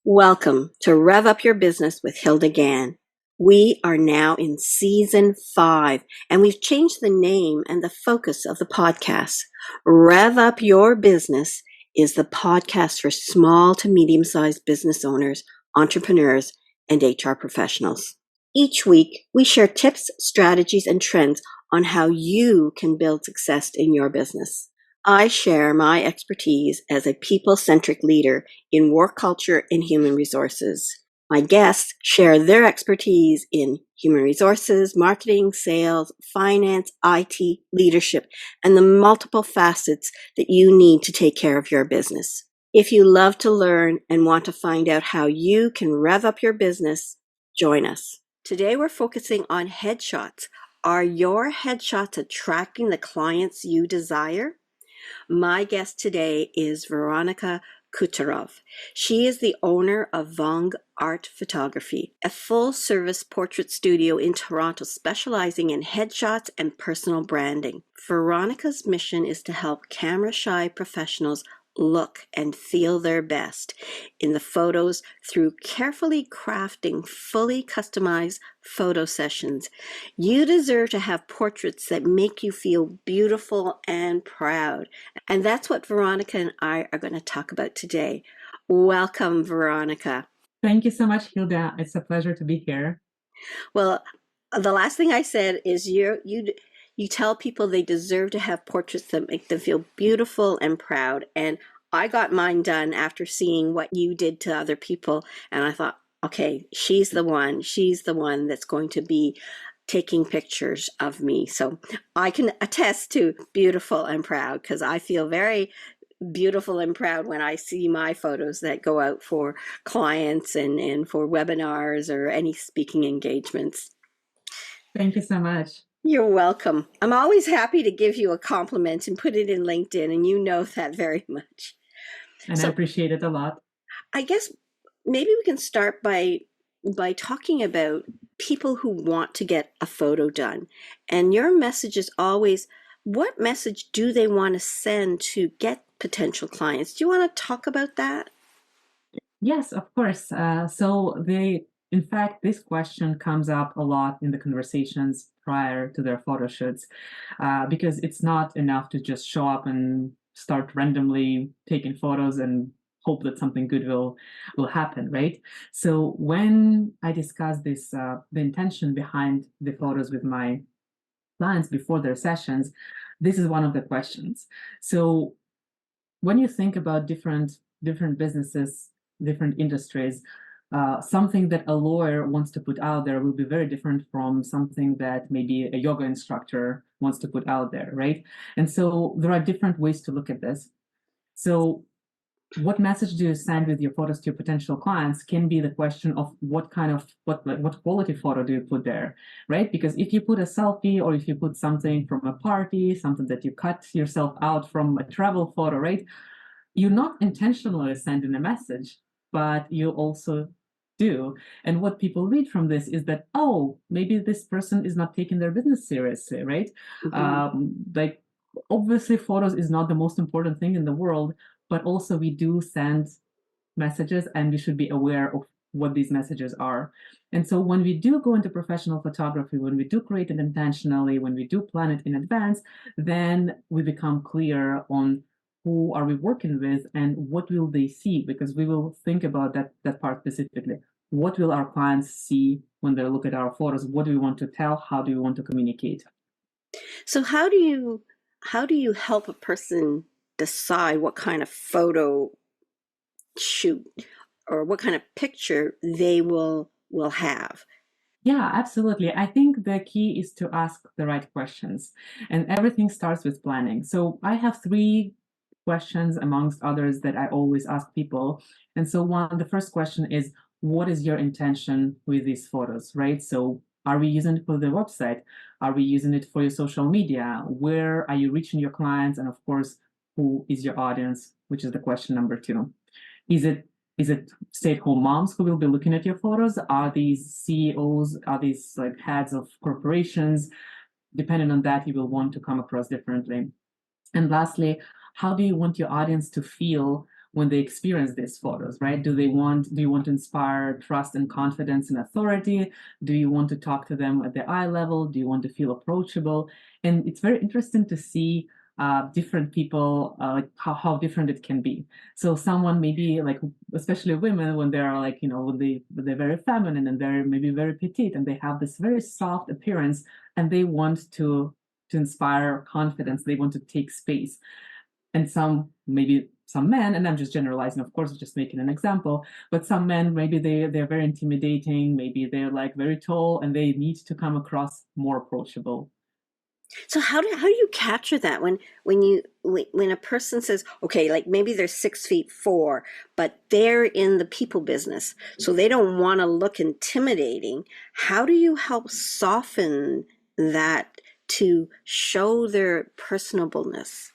Welcome to Rev Up Your Business with Hilda Gann. We are now in season 5, and we've changed the name and the focus of the podcast. Rev Up Your Business is the podcast for small to medium-sized business owners, entrepreneurs, and HR professionals. Each week, we share tips, strategies, and trends on how you can build success in your business. I share my expertise as a people-centric leader in work culture and human resources. My guests share their expertise in human resources, marketing, sales, finance, IT, leadership, and the multiple facets that you need to take care of your business. If you love to learn and want to find out how you can rev up your business, join us. Today we're focusing on headshots. Are your headshots attracting the clients you desire? My guest today is Veronica Kucherov. She is the owner of Vongue Art Photography, a full-service portrait studio in Toronto specializing in headshots and personal branding. Veronica's mission is to help camera-shy professionals look and feel their best in the photos through carefully crafting fully customized photo sessions. You deserve to have portraits that make you feel beautiful and proud. And that's what Veronica and I are going to talk about today. Welcome, Veronica. Thank you so much, Hilda. It's a pleasure to be here. Well, the last thing I said is you tell people they deserve to have portraits that make them feel beautiful and proud. And I got mine done after seeing what you did to other people. And I thought, okay, she's the one. She's the one that's going to be taking pictures of me. So I can attest to beautiful and proud because I feel very beautiful and proud when I see my photos that go out for clients and for webinars or any speaking engagements. Thank you so much. You're welcome. I'm always happy to give you a compliment and put it in LinkedIn, and you know that very much. And I So appreciate it a lot. I guess maybe we can start by talking about people who want to get a photo done. And your message is always, what message do they want to send to get potential clients? Do you want to talk about that? Yes, of course. In fact, this question comes up a lot in the conversations prior to their photo shoots, because it's not enough to just show up and start randomly taking photos and hope that something good will happen, right? So when I discuss this, the intention behind the photos with my clients before their sessions, this is one of the questions. So when you think about different businesses, different industries, something that a lawyer wants to put out there will be very different from something that maybe a yoga instructor wants to put out there, right? And so there are different ways to look at this. So what message do you send with your photos to your potential clients can be the question of what quality photo do you put there, right? Because if you put a selfie or if you put something from a party, something that you cut yourself out from a travel photo, right? You're not intentionally sending a message, but you also do. And what people read from this is that, oh, maybe this person is not taking their business seriously, right? Like, obviously, photos is not the most important thing in the world, but also we do send messages and we should be aware of what these messages are. And so when we do go into professional photography, when we do create it intentionally, when we do plan it in advance, then we become clear on who are we working with and what will they see, because we will think about that part specifically. What will our clients see when they look at our photos? What do we want to tell? How do we want to communicate? So how do you help a person decide what kind of photo shoot or what kind of picture they will have? Yeah, absolutely. I think the key is to ask the right questions, and everything starts with planning. So I have three questions amongst others that I always ask people. And so the first question is, what is your intention with these photos, right? So are we using it for the website? Are we using it for your social media? Where are you reaching your clients? And of course, who is your audience, which is the question number two. Is it stay-at-home moms who will be looking at your photos? Are these CEOs? Are these like heads of corporations? Depending on that, you will want to come across differently. And lastly, how do you want your audience to feel when they experience these photos, right? Do you want to inspire trust and confidence and authority? Do you want to talk to them at the eye level? Do you want to feel approachable? And it's very interesting to see different people, like how different it can be. So someone maybe like, especially women, when they're like, when they're very feminine and they're maybe very petite and they have this very soft appearance and they want to inspire confidence, they want to take space. And maybe some men, and I'm just generalizing, of course, just making an example, but some men, maybe they're very intimidating, maybe they're like very tall and they need to come across more approachable. So how do you capture that when a person says, okay, like maybe they're 6'4", but they're in the people business, so they don't want to look intimidating. How do you help soften that to show their personableness?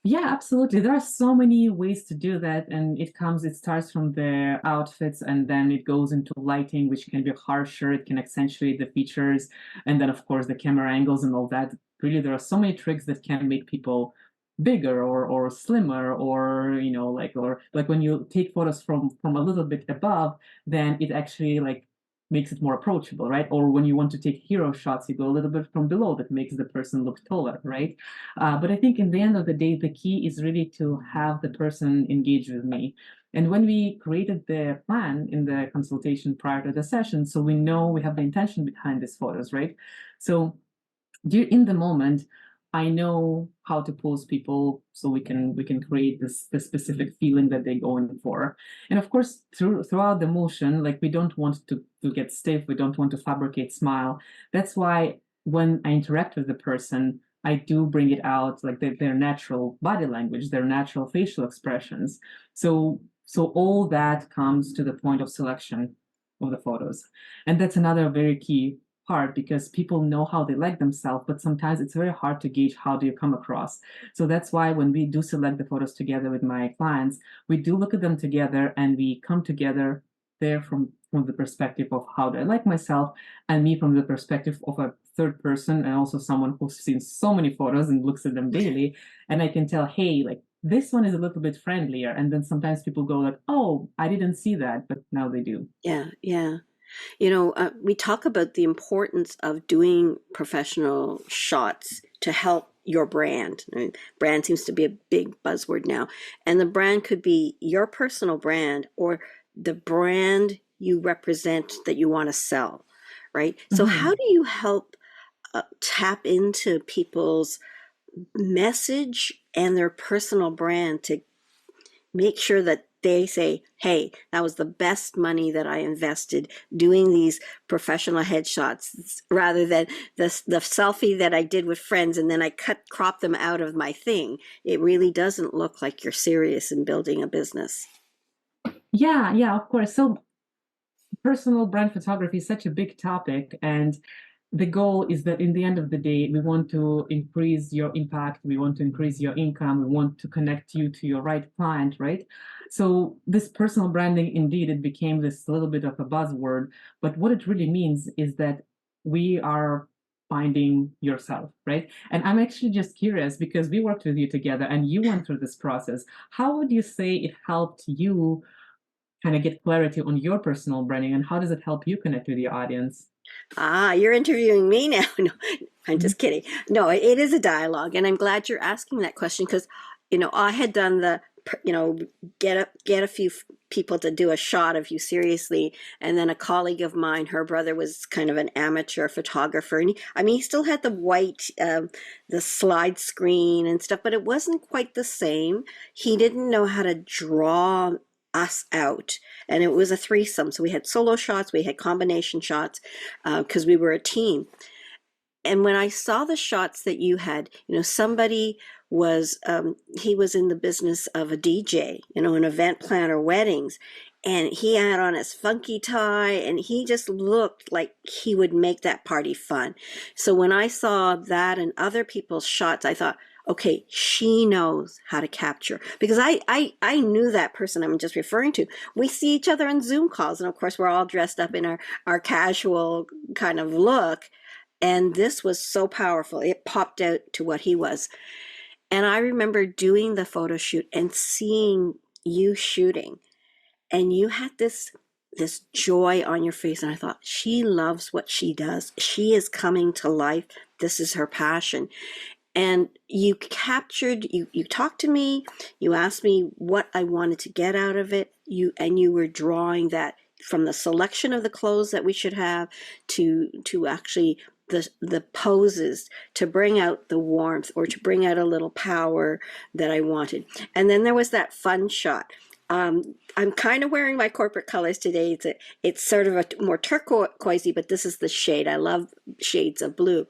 Yeah, absolutely. There are so many ways to do that, and it starts from the outfits, and then it goes into lighting, which can be harsher. It can accentuate the features, and then of course the camera angles and all that. Really, there are so many tricks that can make people bigger or slimmer, or like when you take photos from a little bit above, then it actually like makes it more approachable, right? Or when you want to take hero shots, you go a little bit from below, that makes the person look taller, right? But I think in the end of the day, the key is really to have the person engage with me. And when we created the plan in the consultation prior to the session, so we know we have the intention behind these photos, right? So in the moment, I know how to pose people so we can create the specific feeling that they're going for. And of course, throughout the motion, like we don't want to get stiff, we don't want to fabricate smile. That's why when I interact with the person, I do bring it out, like their natural body language, their natural facial expressions. So all that comes to the point of selection of the photos. And that's another very key part, because people know how they like themselves, but sometimes it's very hard to gauge how do you come across. So that's why when we do select the photos together with my clients, we do look at them together and we come together there from the perspective of how do I like myself, and me from the perspective of a third person and also someone who's seen so many photos and looks at them daily. And I can tell, hey, like this one is a little bit friendlier. And then sometimes people go like, oh, I didn't see that, but now they do. Yeah, yeah. We talk about the importance of doing professional shots to help your brand. I mean, brand seems to be a big buzzword now. And the brand could be your personal brand or the brand you represent that you want to sell, right? So how do you help tap into people's message and their personal brand to make sure that they say, hey, that was the best money that I invested doing these professional headshots, rather than the selfie that I did with friends and then I crop them out of my thing. It really doesn't look like you're serious in building a business. Yeah, of course. So personal brand photography is such a big topic, and the goal is that in the end of the day, we want to increase your impact, we want to increase your income, we want to connect you to your right client, right? So this personal branding, indeed, it became this little bit of a buzzword, but what it really means is that we are finding yourself, right? And I'm actually just curious, because we worked with you together and you went through this process. How would you say it helped you kind of get clarity on your personal branding, and how does it help you connect with your audience? You're interviewing me now. No, I'm Mhm. just kidding. No, it is a dialogue, and I'm glad you're asking that question because, I had done the, get a few people to do a shot of you seriously, and then a colleague of mine, her brother was kind of an amateur photographer, and he still had the white, the slide screen and stuff, but it wasn't quite the same. He didn't know how to draw us out, and it was a threesome, so we had solo shots, we had combination shots, because we were a team. And when I saw the shots that you had, somebody was, he was in the business of a DJ, an event planner, weddings, and he had on his funky tie, and he just looked like he would make that party fun. So when I saw that and other people's shots, I thought, okay, she knows how to capture, because I knew that person I'm just referring to. We see each other in Zoom calls, and of course we're all dressed up in our casual kind of look. And this was so powerful. It popped out to what he was. And I remember doing the photo shoot and seeing you shooting, and you had this joy on your face, and I thought, she loves what she does. She is coming to life. This is her passion. And you captured, you talked to me, you asked me what I wanted to get out of it, you were drawing that from the selection of the clothes that we should have to actually the poses to bring out the warmth or to bring out a little power that I wanted. And then there was that fun shot. I'm kind of wearing my corporate colors today. It's sort of a more turquoisey, but this is the shade. I love shades of blue.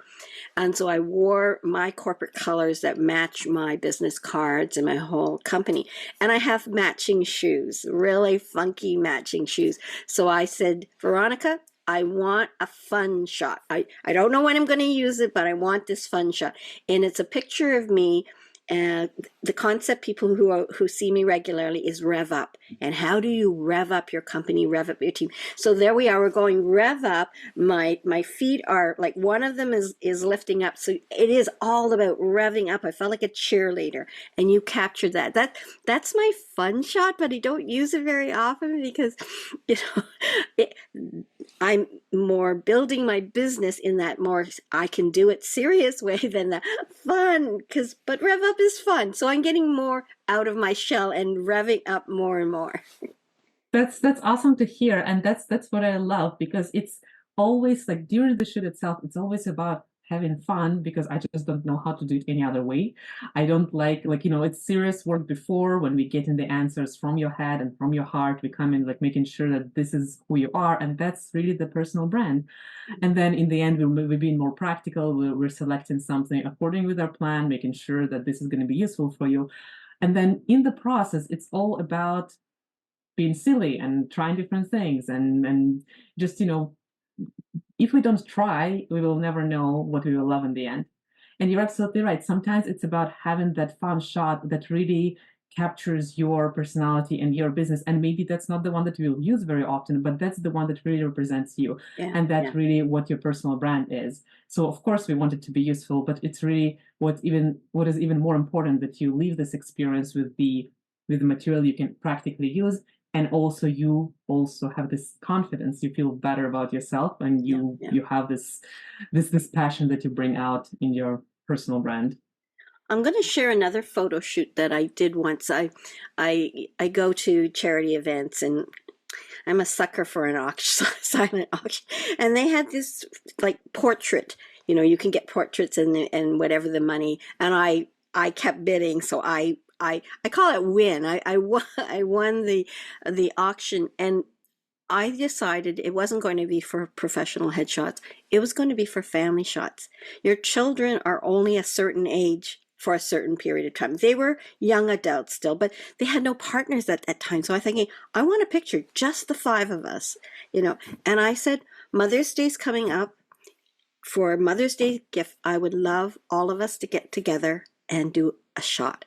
And so I wore my corporate colors that match my business cards and my whole company. And I have matching shoes, really funky matching shoes. So I said, Veronica, I want a fun shot. I don't know when I'm going to use it, but I want this fun shot. And it's a picture of me. And the concept, people who see me regularly, is rev up. And how do you rev up your company, rev up your team? So there we are. We're going rev up. My feet are like, one of them is lifting up. So it is all about revving up. I felt like a cheerleader, and you captured that. That's my fun shot, but I don't use it very often because, you know, I'm more building my business in that more I can do it serious way than the fun, but rev up is fun. So I'm getting more out of my shell and revving up more and more. That's awesome to hear, and that's what I love, because it's always like during the shoot itself, it's always about having fun, because I just don't know how to do it any other way. I don't like it's serious work before, when we get in the answers from your head and from your heart, we come in like making sure that this is who you are, and that's really the personal brand. And then in the end, we're being more practical. We're selecting something according with our plan, making sure that this is going to be useful for you. And then in the process, it's all about being silly and trying different things, and just if we don't try, we will never know what we will love in the end. And you're absolutely right. Sometimes it's about having that fun shot that really captures your personality and your business. And maybe that's not the one that you'll use very often, but that's the one that really represents you. Yeah, and that's yeah. really what your personal brand is. So of course we want it to be useful, but it's really what is even more important, that you leave this experience with the material you can practically use. And also you also have this confidence, you feel better about yourself, and Yeah, you yeah. you have this passion that you bring out in your personal brand. I'm going to share another photo shoot that I did once. I go to charity events, and I'm a sucker for an auction, silent auction. And they had this like portrait. You can get portraits and whatever the money. And I kept bidding, so I call it win. I won the auction, and I decided it wasn't going to be for professional headshots. It was going to be for family shots. Your children are only a certain age for a certain period of time. They were young adults still, but they had no partners at that time. So I'm thinking, I want a picture, just the five of us. And I said, Mother's Day's coming up. For Mother's Day gift, I would love all of us to get together and do a shot.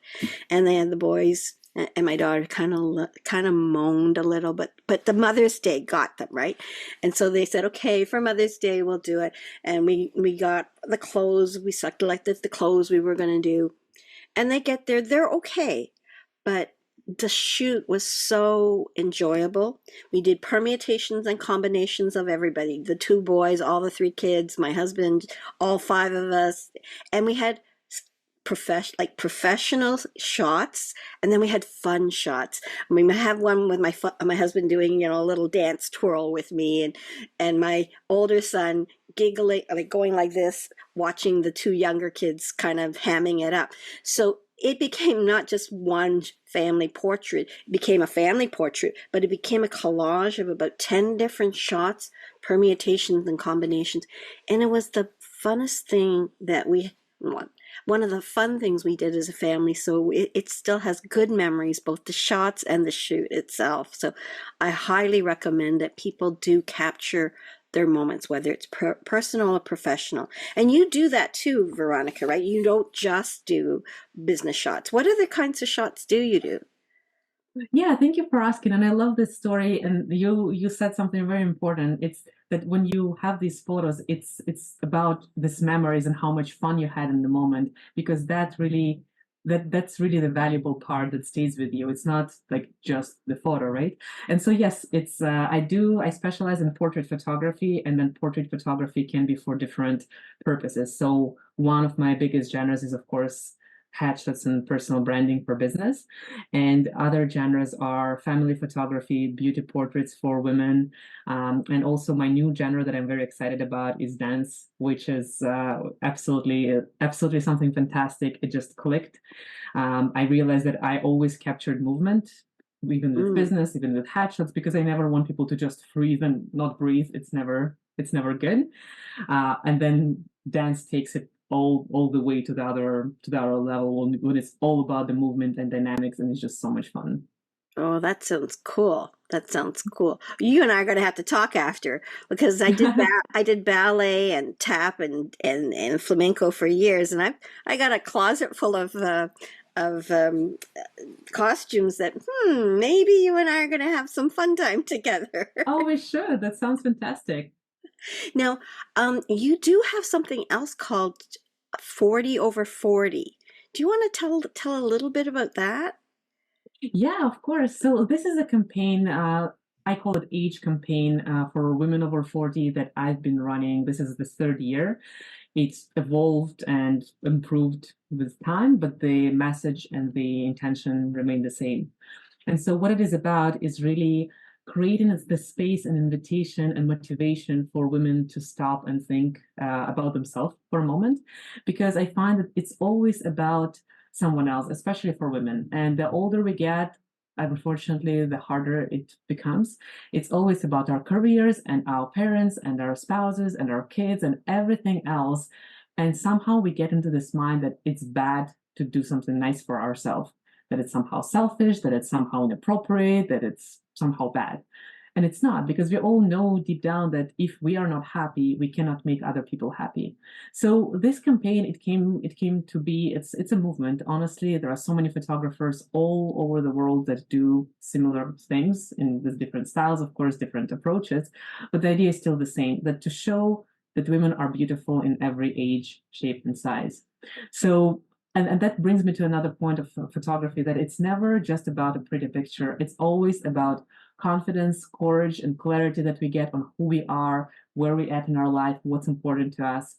And then the boys and my daughter kind of moaned a little, but the Mother's Day got them right. And so they said, okay, for Mother's Day we'll do it. And we got the clothes. We selected the clothes we were going to do, and they get there. They're okay, but the shoot was so enjoyable. We did permutations and combinations of everybody, the two boys, all the three kids, my husband, all five of us. And we had professional shots, and then we had fun shots. We have one with my husband doing a little dance twirl with me, and my older son giggling, like going like this, watching the two younger kids kind of hamming it up. So it became not just one family portrait. It became a family portrait, but it became a collage of about 10 different shots, permutations and combinations. And it was the funnest thing that one of the fun things we did as a family. So it still has good memories, both the shots and the shoot itself. So I highly recommend that people do capture their moments, whether it's personal or professional. And you do that too, Veronica, right? You don't just do business shots. What other kinds of shots do you do? Yeah, thank you for asking. And I love this story. And you said something very important. It's that when you have these photos, it's about these memories and how much fun you had in the moment, because that really that's really the valuable part that stays with you. It's not like just the photo, right? And so yes, it's I specialize in portrait photography, and then portrait photography can be for different purposes. So one of my biggest genres is, of course, headshots and personal branding for business. And other genres are family photography, beauty portraits for women, and also my new genre that I'm very excited about is dance, which is absolutely something fantastic. It just clicked. I realized that I always captured movement, even with Mm. business, even with headshots, because I never want people to just freeze and not breathe. It's never good. And then dance takes it all the way to the other level when it's all about the movement and dynamics, and it's just so much fun. Oh, that sounds cool. That sounds cool. You and I are going to have to talk after because I did ballet and tap and flamenco for years, and I got a closet full of costumes that maybe you and I are going to have some fun time together. Oh, we should. That sounds fantastic. Now, you do have something else called 40 over 40. Do you want to tell a little bit about that? Yeah, of course. So this is a campaign, I call it age campaign for women over 40 that I've been running. This is the third year. It's evolved and improved with time, but the message and the intention remain the same. And so what it is about is really creating the space and invitation and motivation for women to stop and think about themselves for a moment, because I find that it's always about someone else, especially for women. And the older we get, unfortunately, the harder it becomes. It's always about our careers and our parents and our spouses and our kids and everything else. And somehow we get into this mind that it's bad to do something nice for ourselves, that it's somehow selfish, that it's somehow inappropriate, that it's somehow bad. And it's not, because we all know deep down that if we are not happy, we cannot make other people happy. So this campaign, it came to be, it's a movement. Honestly, there are so many photographers all over the world that do similar things in these different styles, of course, different approaches. But the idea is still the same, that to show that women are beautiful in every age, shape, and size. So and that brings me to another point of photography, that it's never just about a pretty picture. It's always about confidence, courage, and clarity that we get on who we are, where we're at in our life, what's important to us.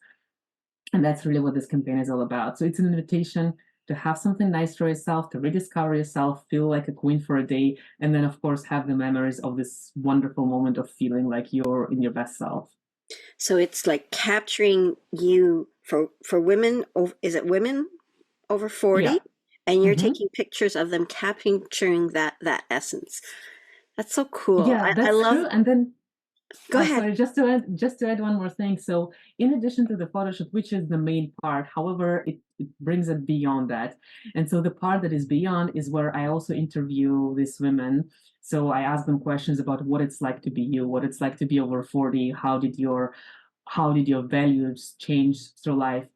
And that's really what this campaign is all about. So it's an invitation to have something nice for yourself, to rediscover yourself, feel like a queen for a day, and then, of course, have the memories of this wonderful moment of feeling like you're in your best self. So it's like capturing you for women. Is it women over 40? Yeah. And you're Hmm. taking pictures of them capturing that essence. That's so cool. Yeah, I that's love. true. And then Go ahead. sorry, just to add one more thing. So, in addition to the photo shoot, which is the main part, however, it brings it beyond that. And so the part that is beyond is where I also interview these women. So I ask them questions about what it's like to be you, what it's like to be over 40, how did your values change through life?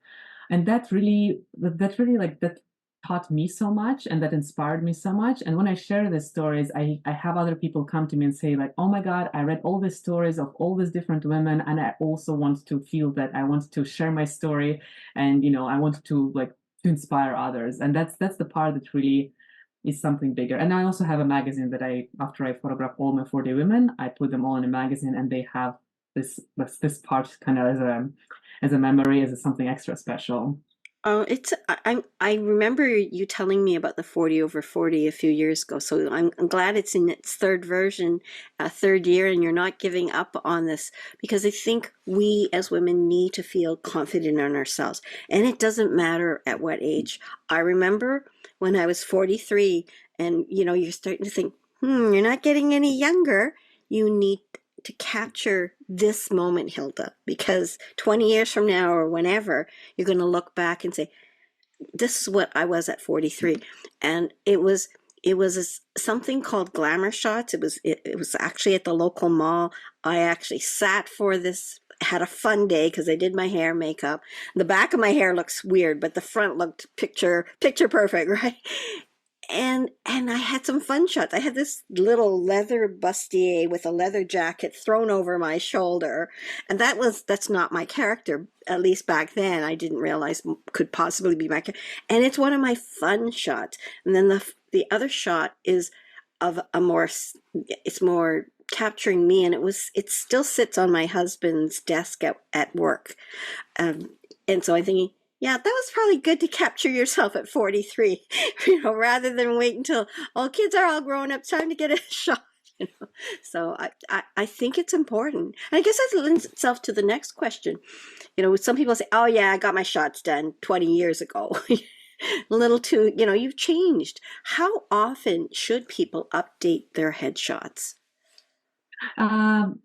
And that really like that taught me so much, and that inspired me so much. And when I share these stories, I have other people come to me and say like, oh my God, I read all these stories of all these different women, and I also want to feel that, I want to share my story, and I want to like to inspire others. And that's the part that really is something bigger. And I also have a magazine that after I photograph all my 40 women, I put them all in a magazine, and they have this part kind of as a memory, as something extra special. Oh, I remember you telling me about the 40 over 40 a few years ago. So I'm glad it's in its third version, third year, and you're not giving up on this because I think we as women need to feel confident in ourselves. And it doesn't matter at what age. I remember when I was 43 and you're starting to think, you're not getting any younger. You need to capture this moment, Hilda, because 20 years from now or whenever, you're going to look back and say, this is what I was at 43. And it was something called glamour shots. It was actually at the local mall. I actually sat for this, had a fun day because I did my hair, makeup. The back of my hair looks weird, but the front looked picture perfect, right? and I had some fun shots. I had this little leather bustier with a leather jacket thrown over my shoulder, and that's not my character. At least back then, I didn't realize could possibly be my character. And it's one of my fun shots. And then the other shot is of a more, it's more capturing me, and it still sits on my husband's desk at work. And so I'm thinking, yeah, that was probably good to capture yourself at 43, rather than wait until all kids are all grown up. It's time to get a shot. So I think it's important. And I guess that lends itself to the next question. Some people say, oh, yeah, I got my shots done 20 years ago. A little too, you've changed. How often should people update their headshots?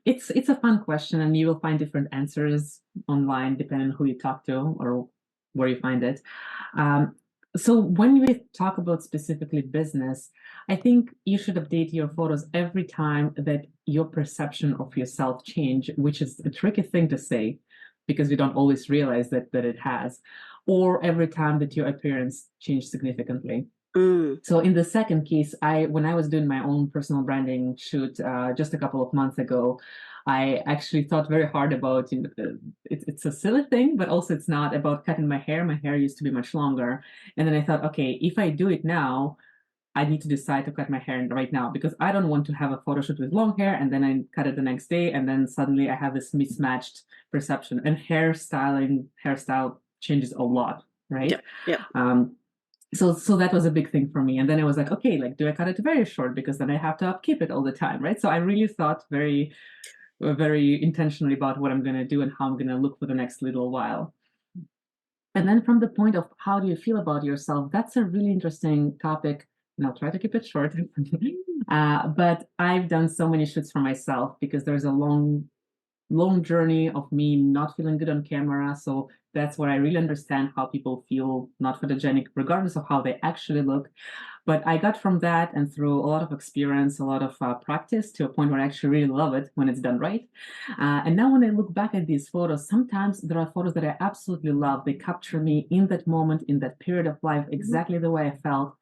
It's a fun question, and you will find different answers online depending on who you talk to or where you find it. Um, so when we talk about specifically business, I think you should update your photos every time that your perception of yourself change, which is a tricky thing to say because we don't always realize that it has, or every time that your appearance changed significantly. Mm. So in the second case, when I was doing my own personal branding shoot just a couple of months ago, I actually thought very hard about, it's a silly thing, but also it's not, about cutting my hair. My hair used to be much longer. And then I thought, okay, if I do it now, I need to decide to cut my hair right now because I don't want to have a photo shoot with long hair and then I cut it the next day and then suddenly I have this mismatched perception. And hairstyle changes a lot, right? Yeah, yeah. So that was a big thing for me. And then I was like, okay, like, do I cut it very short? Because then I have to upkeep it all the time, right? So I really thought very, very intentionally about what I'm going to do and how I'm going to look for the next little while. And then from the point of how do you feel about yourself, that's a really interesting topic. And I'll try to keep it short. But I've done so many shoots for myself because there's a long journey of me not feeling good on camera. So that's where I really understand how people feel not photogenic, regardless of how they actually look. But I got from that and through a lot of experience, a lot of practice to a point where I actually really love it when it's done right. And now when I look back at these photos, sometimes there are photos that I absolutely love. They capture me in that moment, in that period of life, exactly the way I felt.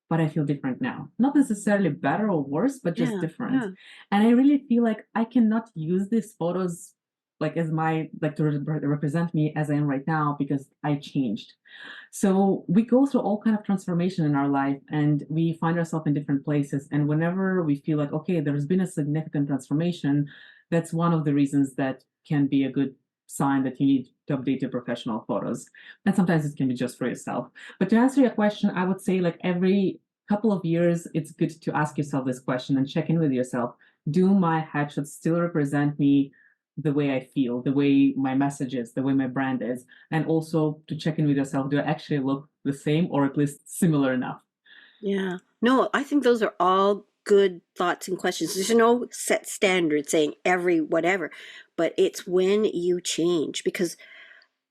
But I feel different now. Not necessarily better or worse, but just different. Yeah. And I really feel like I cannot use these photos like as to represent me as I am right now because I changed. So we go through all kind of transformation in our life and we find ourselves in different places. And whenever we feel like, okay, there's been a significant transformation, that's one of the reasons that can be a good sign that you need to update your professional photos. And sometimes it can be just for yourself. But to answer your question, I would say like every couple of years, it's good to ask yourself this question and check in with yourself. Do my headshots still represent me the way I feel, the way my message is, the way my brand is? And also to check in with yourself, do I actually look the same or at least similar enough? Yeah. No, I think those are all good thoughts and questions. There's no set standard saying every whatever, but it's when you change. Because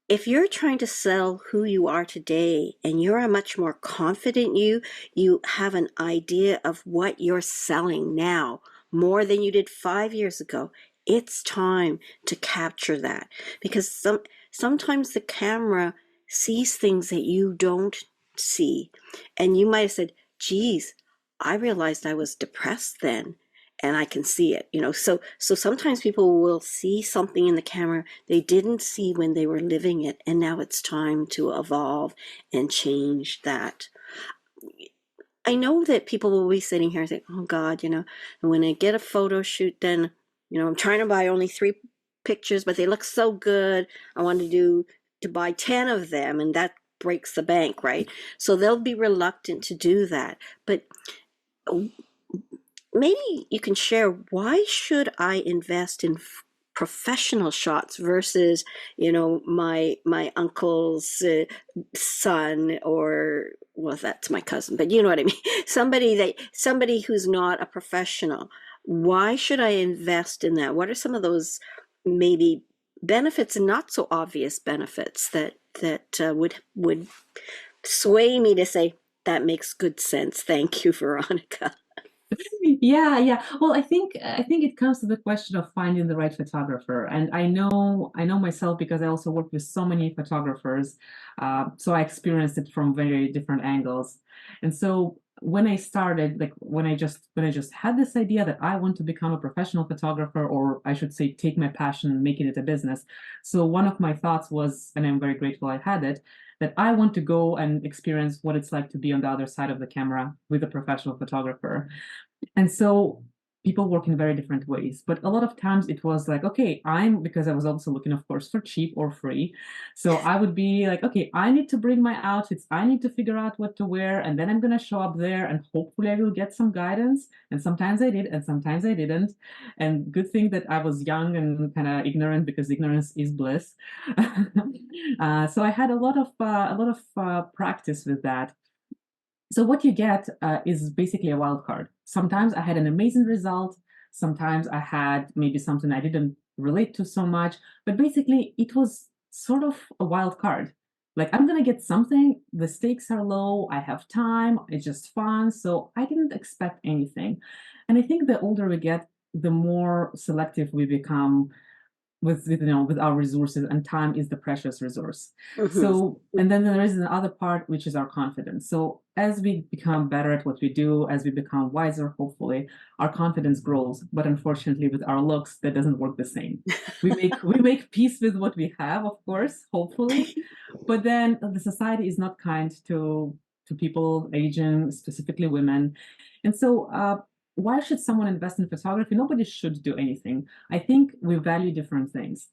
if you're trying to sell who you are today and you're a much more confident you have an idea of what you're selling now more than you did 5 years ago, it's time to capture that. Because sometimes the camera sees things that you don't see. And you might have said, geez, I realized I was depressed then and I can see it, so sometimes people will see something in the camera they didn't see when they were living it, and now it's time to evolve and change that. I know that people will be sitting here saying, oh God, and when I get a photo shoot, then I'm trying to buy only 3 pictures, but they look so good, I want to buy 10 of them, and that breaks the bank, right? So they'll be reluctant to do that. But maybe you can share, why should I invest in professional shots versus my uncle's son, or, well, that's my cousin, but you know what I mean, somebody who's not a professional. Why should I invest in that? What are some of those maybe benefits and not so obvious benefits that would sway me to say that makes good sense? Thank you, Veronica. Yeah. Well, I think it comes to the question of finding the right photographer, and I know myself because I also work with so many photographers, so I experienced it from very different angles. And so when I started, like when I just had this idea that I want to become a professional photographer, or I should say, take my passion and make it a business. So one of my thoughts was, and I'm very grateful I had it, that I want to go and experience what it's like to be on the other side of the camera with a professional photographer. And so people work in very different ways. But a lot of times it was like, okay, because I was also looking, of course, for cheap or free. So I would be like, okay, I need to bring my outfits. I need to figure out what to wear. And then I'm going to show up there and hopefully I will get some guidance. And sometimes I did, and sometimes I didn't. And good thing that I was young and kind of ignorant, because ignorance is bliss. So I had a lot of practice with that. So what you get is basically a wild card. Sometimes I had an amazing result. Sometimes I had maybe something I didn't relate to so much. But basically, it was sort of a wild card. Like, I'm going to get something. The stakes are low. I have time. It's just fun. So I didn't expect anything. And I think the older we get, the more selective we become with our resources, and time is the precious resource. Mm-hmm. So, and then there is another part, which is our confidence. So as we become better at what we do, as we become wiser, hopefully our confidence grows. But unfortunately, with our looks, that doesn't work the same. We make peace with what we have, of course, hopefully, but then the society is not kind to people aging, specifically women. And so why should someone invest in photography? Nobody should do anything. I think we value different things.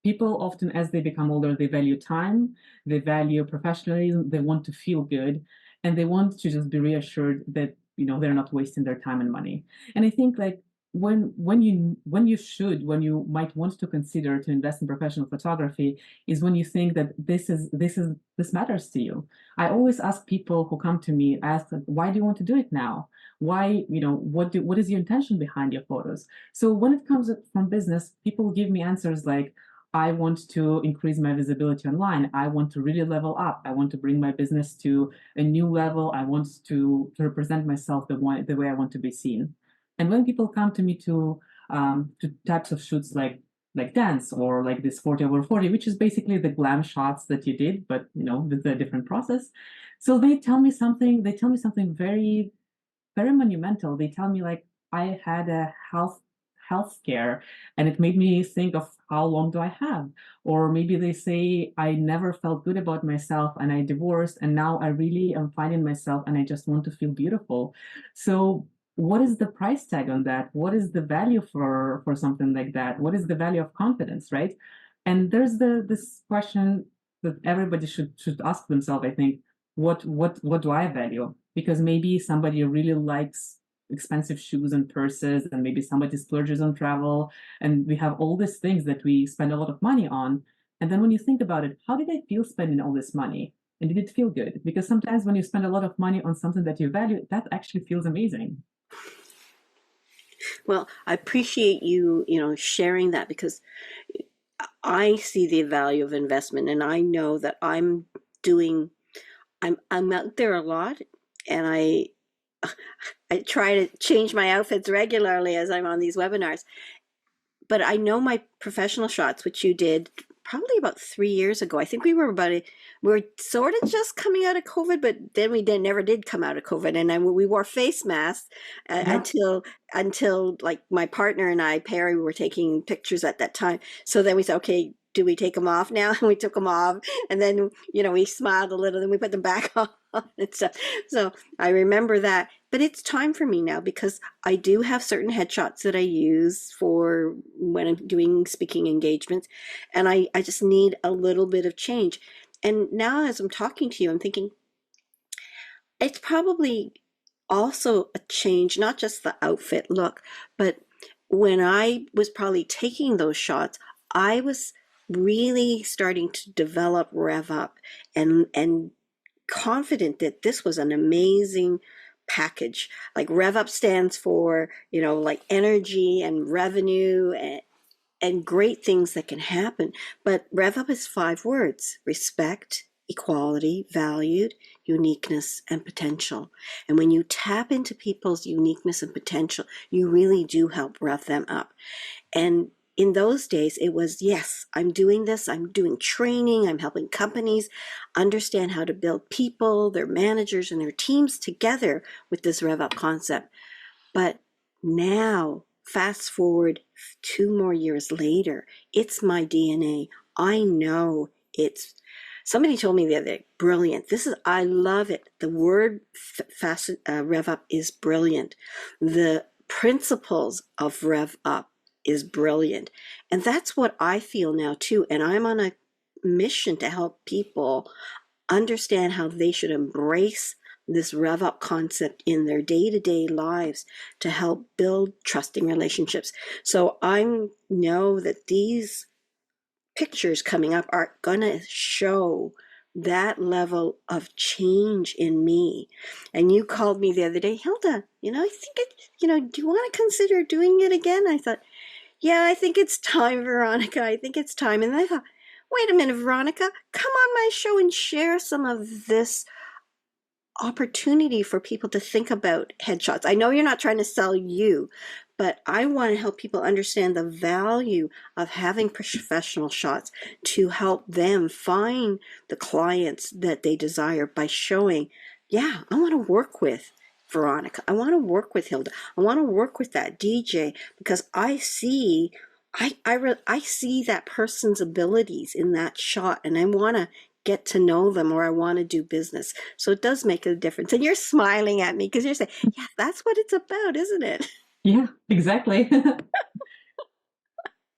People often, as they become older, they value time, they value professionalism, they want to feel good, and they want to just be reassured that they're not wasting their time and money. And I think, like, when you might want to consider to invest in professional photography is when you think that this matters to you. I always ask people who come to me, I ask them, why do you want to do it now? Why, what is your intention behind your photos? So when it comes from business, people give me answers like, I want to increase my visibility online. I want to really level up. I want to bring my business to a new level. I want to represent myself the way I want to be seen. And when people come to me to types of shoots like dance, or like this 40 over 40, which is basically the glam shots that you did, but with a different process. So they tell me something very, very monumental. They tell me, like, I had a health scare and it made me think of how long do I have? Or maybe they say, I never felt good about myself and I divorced and now I really am finding myself and I just want to feel beautiful. So what is the price tag on that? What is the value for something like that? What is the value of confidence, right? And there's this question that everybody should ask themselves, I think. What do I value? Because maybe somebody really likes expensive shoes and purses, and maybe somebody splurges on travel, and we have all these things that we spend a lot of money on. And then when you think about it, how did I feel spending all this money? And did it feel good? Because sometimes when you spend a lot of money on something that you value, that actually feels amazing. Well, I appreciate you, sharing that, because I see the value of investment, and I know that I'm out there a lot, and I try to change my outfits regularly as I'm on these webinars. But I know my professional shots, which you did probably about 3 years ago. I think we were sort of just coming out of COVID, but then never did come out of COVID, and we wore face masks Yeah. until like my partner and I, Perry, were taking pictures at that time. So then we said, okay, do we take them off now? And we took them off, and then we smiled a little, then we put them back on and stuff. So I remember that, but it's time for me now, because I do have certain headshots that I use for when I'm doing speaking engagements, and I just need a little bit of change. And now, as I'm talking to you, I'm thinking it's probably also a change, not just the outfit look, but when I was probably taking those shots, I was really starting to develop Rev Up, and confident that this was an amazing package. Like, Rev Up stands for, like, energy and revenue, and great things that can happen. But Rev Up is 5 words: respect, equality, valued, uniqueness, and potential. And when you tap into people's uniqueness and potential, you really do help rev them up. And in those days, it was, yes, I'm doing this, I'm doing training, I'm helping companies understand how to build people, their managers, and their teams together with this Rev Up concept. But now, fast forward 2 more years later, it's my DNA. I know it's. Somebody told me the other day, brilliant. I love it. The word Rev Up is brilliant. The principles of Rev Up is brilliant. And that's what I feel now too. And I'm on a mission to help people understand how they should embrace this rev up concept in their day-to-day lives to help build trusting relationships. So I know that these pictures coming up are gonna show that level of change in me. And you called me the other day, Hilda, I think do you want to consider doing it again? I thought, yeah, I think it's time, Veronica. I think it's time. And I thought, wait a minute, Veronica, come on my show and share some of this opportunity for people to think about headshots. I know you're not trying to sell you, but I want to help people understand the value of having professional shots to help them find the clients that they desire by showing, yeah, I want to work with Veronica. I want to work with Hilda. I want to work with that DJ because I see I see that person's abilities in that shot and I want to get to know them or I want to do business. So it does make a difference. And you're smiling at me because you're saying, yeah, that's what it's about, isn't it? Yeah, exactly.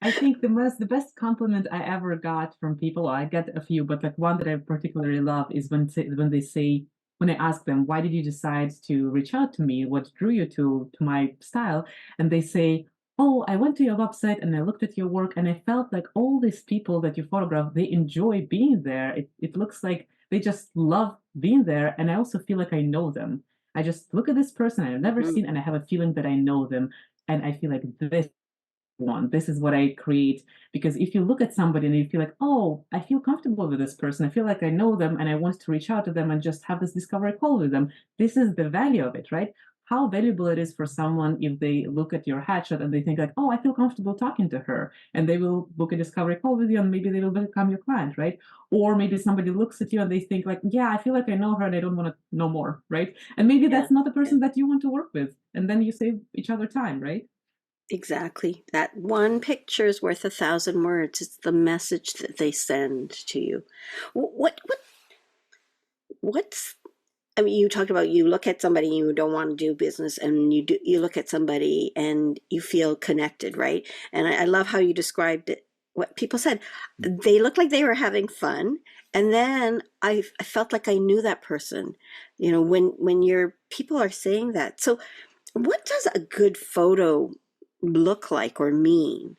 I think the best compliment I ever got from people, I get a few, but like one that I particularly love is when they say, when I ask them, why did you decide to reach out to me? What drew you to my style? And they say, oh, I went to your website and I looked at your work and I felt like all these people that you photograph, they enjoy being there. It looks like they just love being there. And I also feel like I know them. I just look at this person I've never Mm-hmm. seen and I have a feeling that I know them. And I feel like this is what I create. Because if you look at somebody and you feel like, oh, I feel comfortable with this person, I feel like I know them and I want to reach out to them and just have this discovery call with them, this is the value of it, right? How valuable it is for someone if they look at your headshot and they think like, oh, I feel comfortable talking to her, and they will book a discovery call with you and maybe they will become your client, right? Or maybe somebody looks at you and they think like, yeah, I feel like I know her and I don't want to know more, right? And maybe Yeah, that's not the yeah, person that you want to work with, and then you save each other time, right? exactly. That one picture is worth 1,000 words. It's the message that they send to you. What's I mean, you talked about you look at somebody you don't want to do business, and you look at somebody and you feel connected, right? And I love how you described it. What people said, they looked like they were having fun, and then I felt like I knew that person. When your people are saying that. So, what does a good photo look like or mean?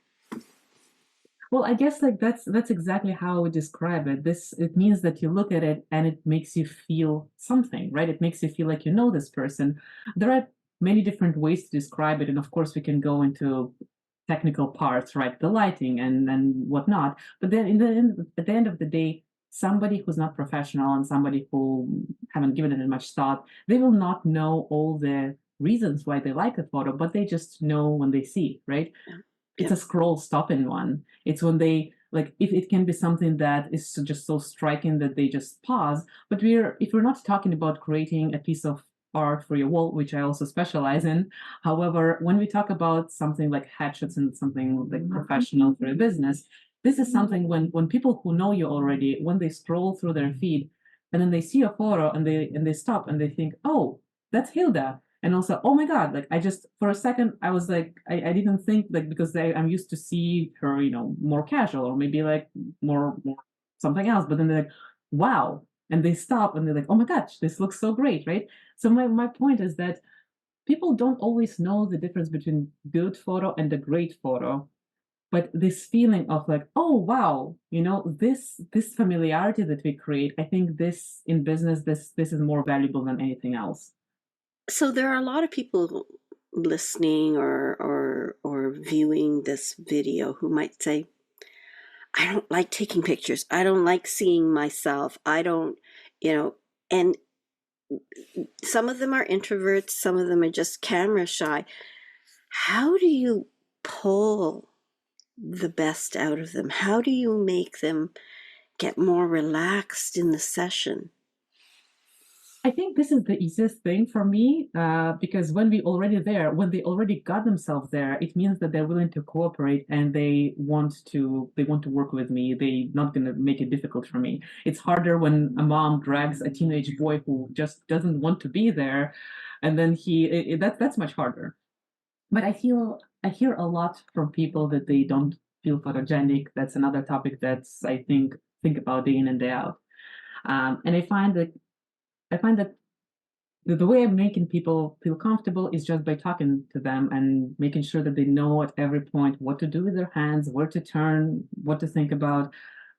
Well, I guess like that's exactly how I would describe it. It means that you look at it and it makes you feel something, right? It makes you feel like you know this person. There are many different ways to describe it, and of course we can go into technical parts, right? The lighting and whatnot. But then at the end of the day, somebody who's not professional and somebody who haven't given it much thought, they will not know all the reasons why they like a photo, but they just know when they see, right? Yeah, It's yeah, a scroll stopping one. It's when they like if it can be something that is just so striking that they just pause. But if we're not talking about creating a piece of art for your wall, which I also specialize in. However, when we talk about something like headshots and something like professional for a business, this is something when people who know you already, when they scroll through their feed and then they see a photo and they stop and they think, oh, that's Hilda. And also, oh my God, like I just, for a second, I was like, I didn't think like, because I'm used to see her, more casual or maybe like more something else. But then they're like, wow. And they stop and they're like, oh my gosh, this looks so great, right? So my point is that people don't always know the difference between good photo and a great photo. But this feeling of like, oh wow, this familiarity that we create, I think this in business, this is more valuable than anything else. So there are a lot of people listening or viewing this video who might say, I don't like taking pictures. I don't like seeing myself. I don't, and some of them are introverts, some of them are just camera shy. How do you pull the best out of them? How do you make them get more relaxed in the session? I think this is the easiest thing for me because when when they already got themselves there, it means that they're willing to cooperate and they want to work with me. They're not going to make it difficult for me. It's harder when a mom drags a teenage boy who just doesn't want to be there, and then that's much harder. But I hear a lot from people that they don't feel photogenic. That's another topic that's I think about day in and day out. And I find that the way I'm making people feel comfortable is just by talking to them and making sure that they know at every point what to do with their hands, where to turn, what to think about.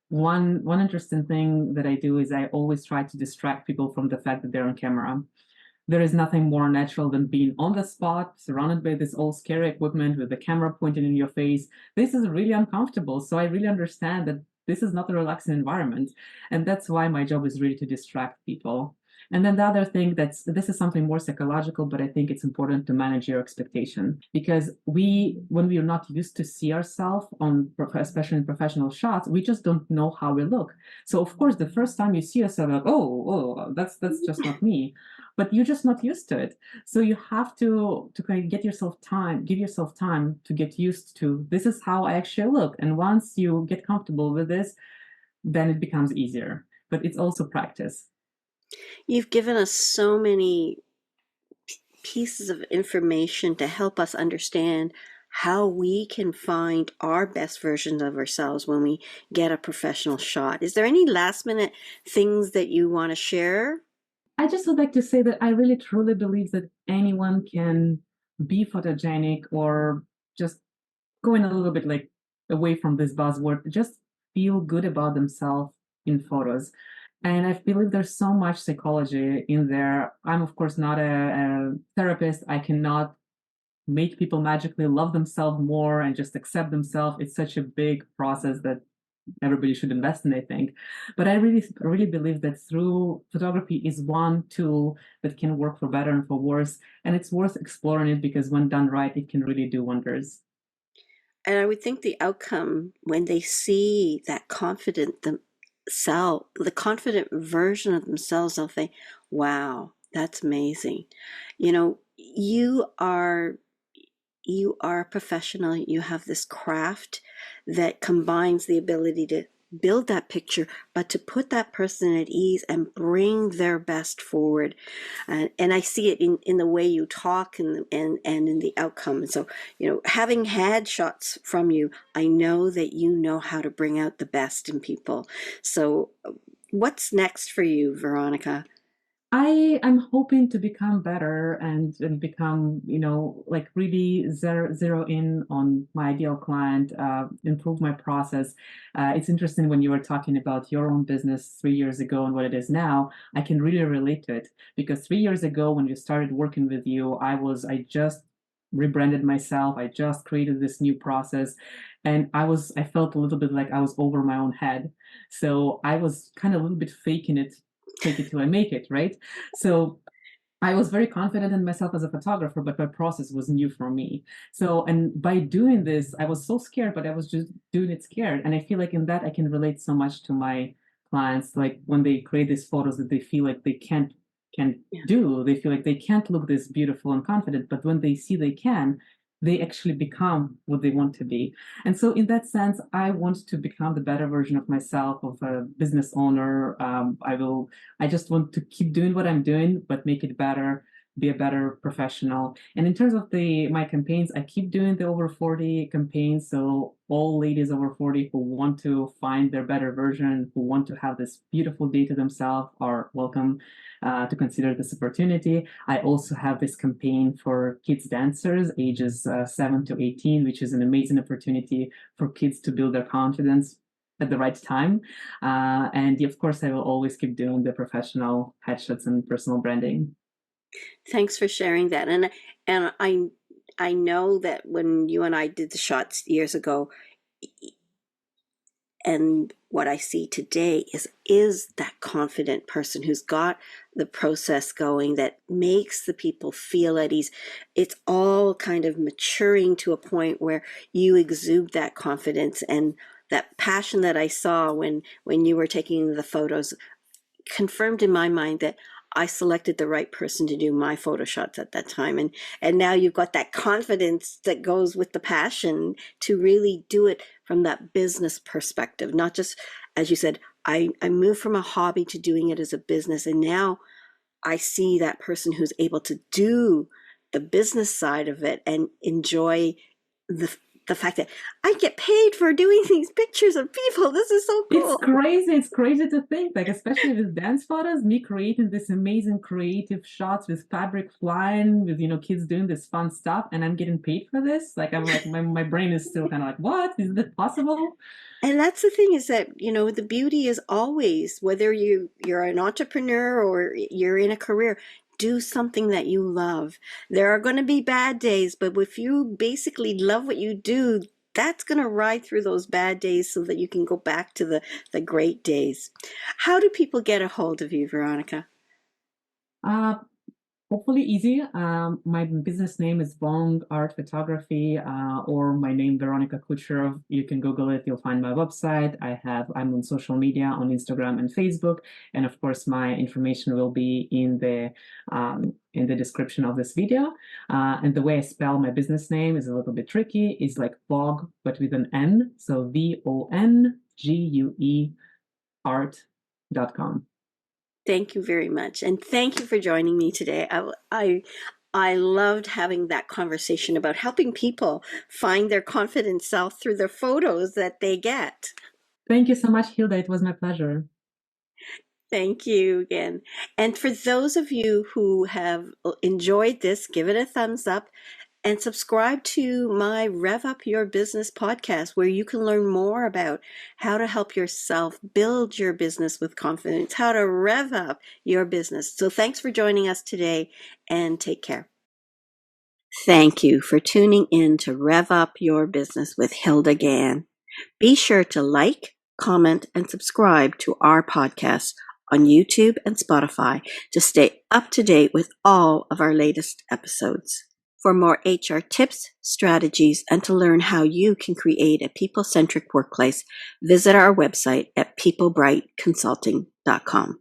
One interesting thing that I do is I always try to distract people from the fact that they're on camera. There is nothing more natural than being on the spot, surrounded by this old scary equipment with the camera pointed in your face. This is really uncomfortable. So I really understand that this is not a relaxing environment. And that's why my job is really to distract people. And then the other thing this is something more psychological, but I think it's important to manage your expectation because when we are not used to see ourselves especially in professional shots, we just don't know how we look. So of course, the first time you see yourself, like, that's just not me, but you're just not used to it. So you have to kind of give yourself time to get used to this is how I actually look. And once you get comfortable with this, then it becomes easier. But it's also practice. You've given us so many pieces of information to help us understand how we can find our best versions of ourselves when we get a professional shot. Is there any last minute things that you want to share? I just would like to say that I really truly believe that anyone can be photogenic or just going a little bit like away from this buzzword, just feel good about themselves in photos. And I believe there's so much psychology in there. I'm, of course, not a therapist. I cannot make people magically love themselves more and just accept themselves. It's such a big process that everybody should invest in, I think. But I really believe that through photography is one tool that can work for better and for worse. And it's worth exploring it because when done right, it can really do wonders. And I would think the outcome when they see that the confident version of themselves, they'll think, wow, that's amazing. You know, you are a professional. You have this craft that combines the ability to build that picture, but to put that person at ease and bring their best forward. And I see it in the way you talk and in the outcome. And so, having had shots from you, I know that you know how to bring out the best in people. So what's next for you, Veronica? I am hoping to become better and become, like really zero in on my ideal client, improve my process. It's interesting when you were talking about your own business 3 years ago and what it is now. I can really relate to it because 3 years ago when you started working with you, I just rebranded myself. I just created this new process, and I felt a little bit like I was over my own head. So I was kind of a little bit faking it, take it till I make it, right? So I was very confident in myself as a photographer, but my process was new for me. So, and by doing this, I was so scared, but I was just doing it scared. And I feel like in that I can relate so much to my clients, like when they create these photos that they feel like they can't Yeah. do, they feel like they can't look this beautiful and confident, but when they see they can, they actually become what they want to be. And so, in that sense, I want to become the better version of myself, of a business owner. I just want to keep doing what I'm doing, but make it better, be a better professional. And in terms of my campaigns, I keep doing the over 40 campaigns. So all ladies over 40 who want to find their better version, who want to have this beautiful day to themselves, are welcome to consider this opportunity. I also have this campaign for kids dancers ages 7 to 18, which is an amazing opportunity for kids to build their confidence at the right time. And of course, I will always keep doing the professional headshots and personal branding. Thanks for sharing that. And I know that when you and I did the shots years ago, And what I see today is that confident person who's got the process going that makes the people feel at ease. It's all kind of maturing to a point where you exude that confidence and that passion that I saw when you were taking the photos confirmed in my mind that I selected the right person to do my photo shots at that time. And now you've got that confidence that goes with the passion to really do it from that business perspective, not just, as you said, I moved from a hobby to doing it as a business. And now I see that person who's able to do the business side of it and enjoy the the fact that I get paid for doing these pictures of people. This is so It's cool. crazy. It's crazy to think, like, especially with dance photos, me creating this amazing creative shots with fabric flying, with, kids doing this fun stuff, and I'm getting paid for this. Like, I'm like, my brain is still kind of like, what? Is that possible? And that's the thing is that, the beauty is always, whether you're an entrepreneur or you're in a career, do something that you love. There are going to be bad days, but if you basically love what you do, that's going to ride through those bad days so that you can go back to the great days. How do people get a hold of you, Veronica? Uh, Hopefully easy. My business name is Vongue Art Photography, or my name Veronica Kucherov. You can Google it. You'll find my website. I'm on social media on Instagram and Facebook, and of course my information will be in the description of this video. And the way I spell my business name is a little bit tricky. It's like Vogue, but with an N. So VONGUE art.com. Thank you very much. And thank you for joining me today. I loved having that conversation about helping people find their confident self through the photos that they get. Thank you so much, Hilda. It was my pleasure. Thank you again. And for those of you who have enjoyed this, give it a thumbs up and subscribe to my Rev Up Your Business podcast, where you can learn more about how to help yourself build your business with confidence, how to rev up your business. So thanks for joining us today and take care. Thank you for tuning in to Rev Up Your Business with Hilda Gann. Be sure to like, comment, and subscribe to our podcast on YouTube and Spotify to stay up to date with all of our latest episodes. For more HR tips, strategies, and to learn how you can create a people-centric workplace, visit our website at peoplebrightconsulting.com.